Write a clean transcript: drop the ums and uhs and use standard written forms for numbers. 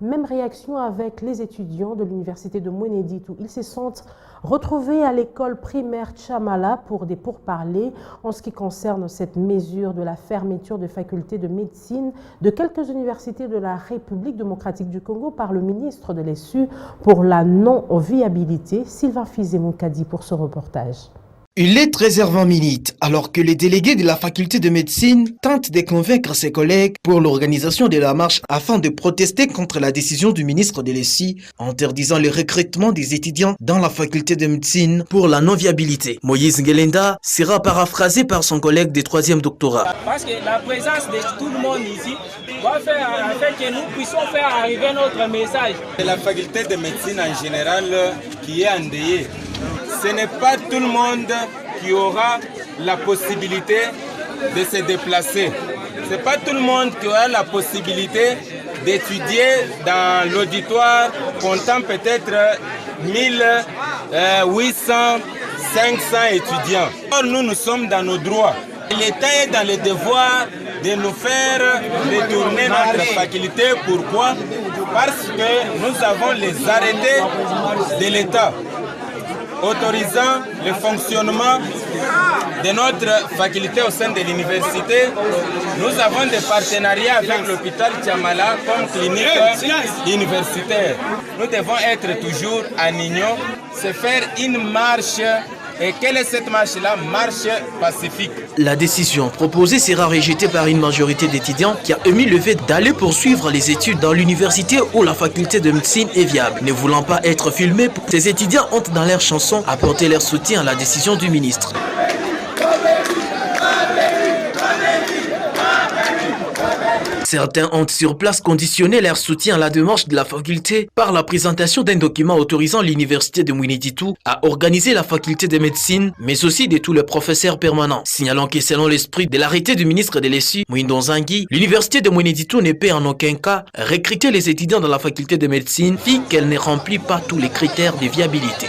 Même réaction avec les étudiants de l'université de Mweneditu. Ils se sont retrouvés à l'école primaire Tchamala pour des pourparlers en ce qui concerne cette mesure de la fermeture de facultés de médecine de quelques universités de la République démocratique du Congo par le ministre de l'ESU pour la non-viabilité. Sylvain Fizé-Moukadi pour ce reportage. Il est 13h20 alors que les délégués de la faculté de médecine tentent de convaincre ses collègues pour l'organisation de la marche afin de protester contre la décision du ministre de l'ESI interdisant le recrutement des étudiants dans la faculté de médecine pour la non-viabilité. Moïse Ngelenda sera paraphrasé par son collègue de 3e doctorat. Parce que la présence de tout le monde ici va faire en fait que nous puissions faire arriver notre message. C'est la faculté de médecine en général qui est endeuillée. Ce n'est pas tout le monde qui aura la possibilité de se déplacer. Ce n'est pas tout le monde qui aura la possibilité d'étudier dans l'auditoire comptant peut-être 1800, 500 étudiants. Or, nous sommes dans nos droits. L'État est dans le devoir de nous faire retourner notre faculté. Pourquoi? Parce que nous avons les arrêtés de l'État autorisant le fonctionnement de notre faculté au sein de l'université. Nous avons des partenariats avec l'hôpital Tchamala comme clinique universitaire. Nous devons être toujours en union, se faire une marche. Et quelle est cette marche-là? Marche pacifique. La décision proposée sera rejetée par une majorité d'étudiants qui a émis le fait d'aller poursuivre les études dans l'université où la faculté de médecine est viable. Ne voulant pas être filmés, ces étudiants ont dans leur chanson apporté leur soutien à la décision du ministre. Certains ont sur place conditionné leur soutien à la démarche de la faculté par la présentation d'un document autorisant l'université de Mweneditu à organiser la faculté de médecine, mais aussi de tous les professeurs permanents. Signalant que selon l'esprit de l'arrêté du ministre de l'ESU, Mwindo Nzangi, l'université de Mweneditu ne peut en aucun cas recruter les étudiants dans la faculté de médecine, fille qu'elle ne remplit pas tous les critères de viabilité.